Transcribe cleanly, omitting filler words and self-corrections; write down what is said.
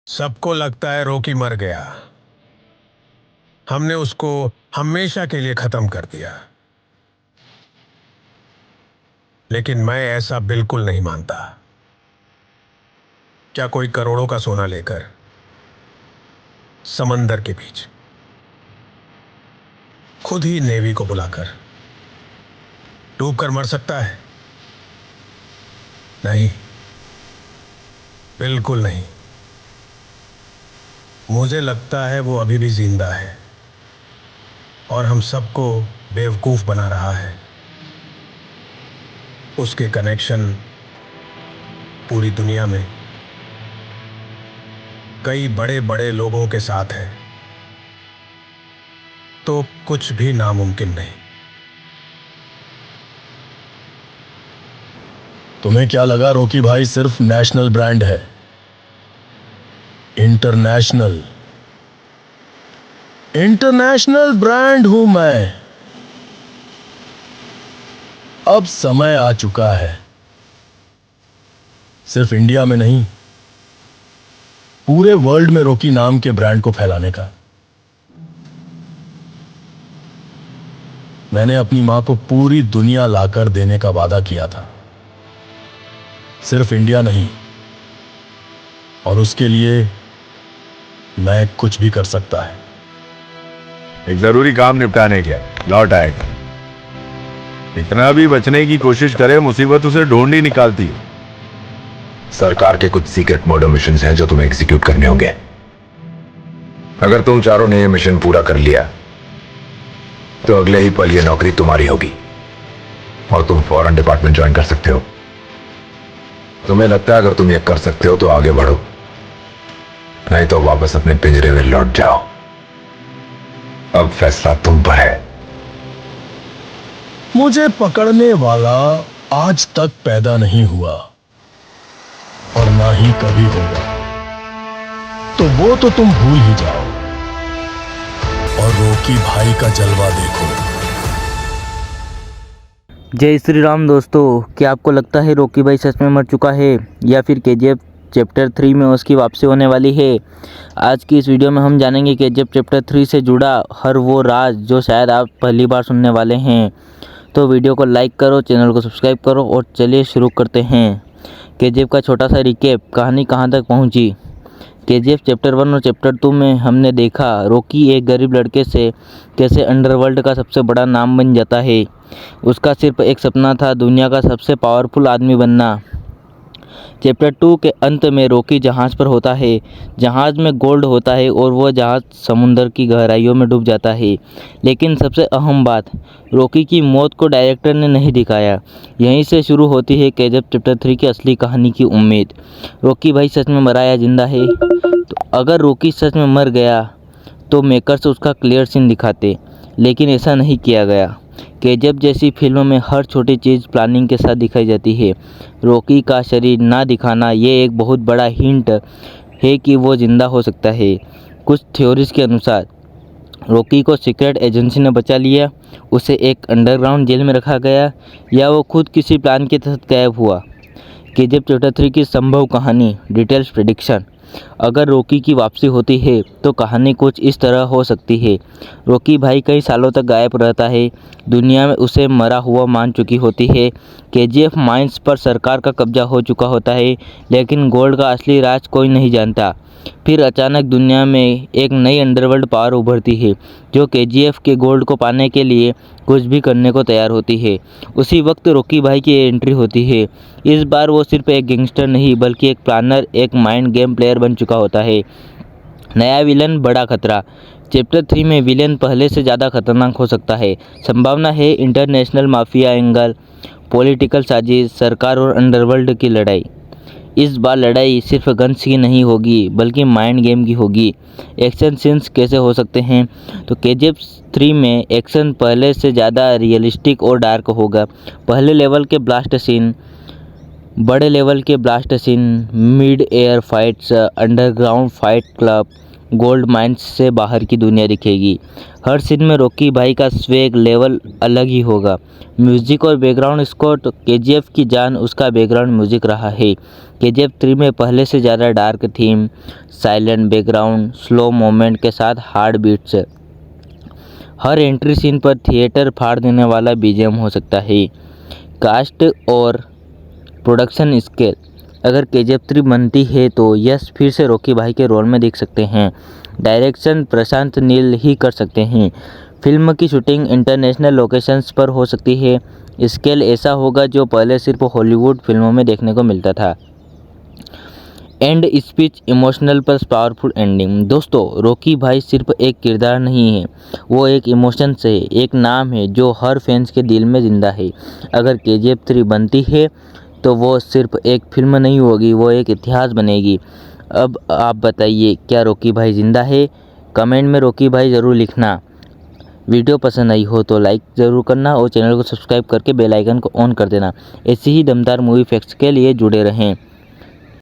सबको लगता है रॉकी मर गया। हमने उसको हमेशा के लिए खत्म कर दिया। लेकिन मैं ऐसा बिल्कुल नहीं मानता। क्या कोई करोड़ों का सोना लेकर समंदर के बीच खुद ही नेवी को बुलाकर डूब कर मर सकता है? नहीं, बिल्कुल नहीं। मुझे लगता है वो अभी भी जिंदा है और हम सबको बेवकूफ बना रहा है। उसके कनेक्शन पूरी दुनिया में कई बड़े बड़े लोगों के साथ है, तो कुछ भी नामुमकिन नहीं। तुम्हें क्या लगा रॉकी भाई सिर्फ नेशनल ब्रांड है? इंटरनेशनल इंटरनेशनल ब्रांड हूं मैं। अब समय आ चुका है सिर्फ इंडिया में नहीं, पूरे वर्ल्ड में रॉकी नाम के ब्रांड को फैलाने का। मैंने अपनी मां को पूरी दुनिया लाकर देने का वादा किया था, सिर्फ इंडिया नहीं, और उसके लिए मैं कुछ भी कर सकता है। एक जरूरी काम निपटाने गया, लौट आएगा। इतना भी बचने की कोशिश करे, मुसीबत उसे ढूंढ ही निकालती है। सरकार के कुछ सीक्रेट मर्डर मिशन हैं जो तुम्हें एग्जीक्यूट करने होंगे। अगर तुम चारों ने यह मिशन पूरा कर लिया तो अगले ही पल यह नौकरी तुम्हारी होगी और तुम फौरन डिपार्टमेंट ज्वाइन कर सकते हो। तुम्हें लगता है अगर तुम यह कर सकते हो तो आगे बढ़ो, नहीं तो वापस अपने पिंजरे में लौट जाओ। अब फैसला तुम पर है। मुझे पकड़ने वाला आज तक पैदा नहीं हुआ और ना ही कभी होगा, तो वो तो तुम भूल ही जाओ और रॉकी भाई का जलवा देखो। जय श्री राम दोस्तों, क्या आपको लगता है रॉकी भाई सच में मर चुका है या फिर केजीएफ चैप्टर 3 में उसकी वापसी होने वाली है? आज की इस वीडियो में हम जानेंगे केजीएफ चैप्टर 3 से जुड़ा हर वो राज जो शायद आप पहली बार सुनने वाले हैं। तो वीडियो को लाइक करो, चैनल को सब्सक्राइब करो और चलिए शुरू करते हैं। केजीएफ का छोटा सा रिकेप, कहानी कहाँ तक पहुँची। केजीएफ चैप्टर 1 और चैप्टर 2 में हमने देखा रॉकी एक गरीब लड़के से कैसे अंडरवर्ल्ड का सबसे बड़ा नाम बन जाता है। उसका सिर्फ एक सपना था, दुनिया का सबसे पावरफुल आदमी बनना। चैप्टर 2 के अंत में रॉकी जहाज़ पर होता है, जहाज़ में गोल्ड होता है और वह जहाज़ समुंदर की गहराइयों में डूब जाता है। लेकिन सबसे अहम बात, रॉकी की मौत को डायरेक्टर ने नहीं दिखाया। यहीं से शुरू होती है केजीएफ चैप्टर 3 की असली कहानी की उम्मीद। रॉकी भाई सच में मरा या जिंदा है? तो अगर रॉकी सच में मर गया तो मेकर्स उसका क्लियर सीन दिखाते, लेकिन ऐसा नहीं किया गया। केजीएफ जैसी फिल्मों में हर छोटी चीज़ प्लानिंग के साथ दिखाई जाती है। रॉकी का शरीर ना दिखाना ये एक बहुत बड़ा हिंट है कि वो ज़िंदा हो सकता है। कुछ थ्योरीज के अनुसार रॉकी को सीक्रेट एजेंसी ने बचा लिया, उसे एक अंडरग्राउंड जेल में रखा गया, या वो खुद किसी प्लान के तहत गायब हुआ। केजीएफ चैप्टर 3 की संभव कहानी, डिटेल्स, प्रेडिक्शन। अगर रॉकी की वापसी होती है तो कहानी कुछ इस तरह हो सकती है। रॉकी भाई कई सालों तक गायब रहता है, दुनिया में उसे मरा हुआ मान चुकी होती है। केजीएफ माइंस पर सरकार का कब्जा हो चुका होता है, लेकिन गोल्ड का असली राज कोई नहीं जानता। फिर अचानक दुनिया में एक नई अंडरवर्ल्ड पावर उभरती है जो केजीएफ के गोल्ड को पाने के लिए कुछ भी करने को तैयार होती है। उसी वक्त रॉकी भाई की एंट्री होती है। इस बार वो सिर्फ एक गैंगस्टर नहीं बल्कि एक प्लानर, एक माइंड गेम प्लेयर बन चुका होता है। नया विलन, बड़ा खतरा। चैप्टर 3 में विलेन पहले से ज़्यादा खतरनाक हो सकता है। संभावना है इंटरनेशनल माफिया एंगल, पॉलिटिकल साजिश, सरकार और अंडरवर्ल्ड की लड़ाई। इस बार लड़ाई सिर्फ गन्स की नहीं होगी बल्कि माइंड गेम की होगी। एक्शन सीन्स कैसे हो सकते हैं? तो केजीएफ 3 में एक्शन पहले से ज़्यादा रियलिस्टिक और डार्क होगा। पहले लेवल के ब्लास्ट सीन, बड़े लेवल के blast scene, mid air fights, underground fight club, gold mines से बाहर की दुनिया दिखेगी। हर सीन में रॉकी भाई का स्वेग लेवल अलग ही होगा। म्यूजिक और बैकग्राउंड स्कोर तो केजीएफ की जान उसका बैकग्राउंड म्यूजिक रहा है। केजीएफ 3 में पहले से ज़्यादा dark theme, silent background, slow moment के साथ हार्ड बीट्स, हर एंट्री सीन पर थिएटर फाड़ देने वाला बीजीएम हो सकता है। कास्ट और प्रोडक्शन स्केल, अगर केजीएफ 3 बनती है तो यश फिर से रॉकी भाई के रोल में देख सकते हैं। डायरेक्शन प्रशांत नील ही कर सकते हैं। फिल्म की शूटिंग इंटरनेशनल लोकेशंस पर हो सकती है। स्केल ऐसा होगा जो पहले सिर्फ हॉलीवुड फिल्मों में देखने को मिलता था। एंड स्पीच इमोशनल पर पावरफुल एंडिंग। दोस्तों, रॉकी भाई सिर्फ एक किरदार नहीं है, वो एक इमोशंस है, एक नाम है जो हर फैंस के दिल में जिंदा है। अगर केजीएफ 3 बनती है तो वो सिर्फ एक फिल्म नहीं होगी, वो एक इतिहास बनेगी। अब आप बताइए, क्या रॉकी भाई जिंदा है? कमेंट में रॉकी भाई ज़रूर लिखना। वीडियो पसंद आई हो तो लाइक ज़रूर करना और चैनल को सब्सक्राइब करके बेल आइकन को ऑन कर देना। ऐसी ही दमदार मूवी फैक्ट्स के लिए जुड़े रहें।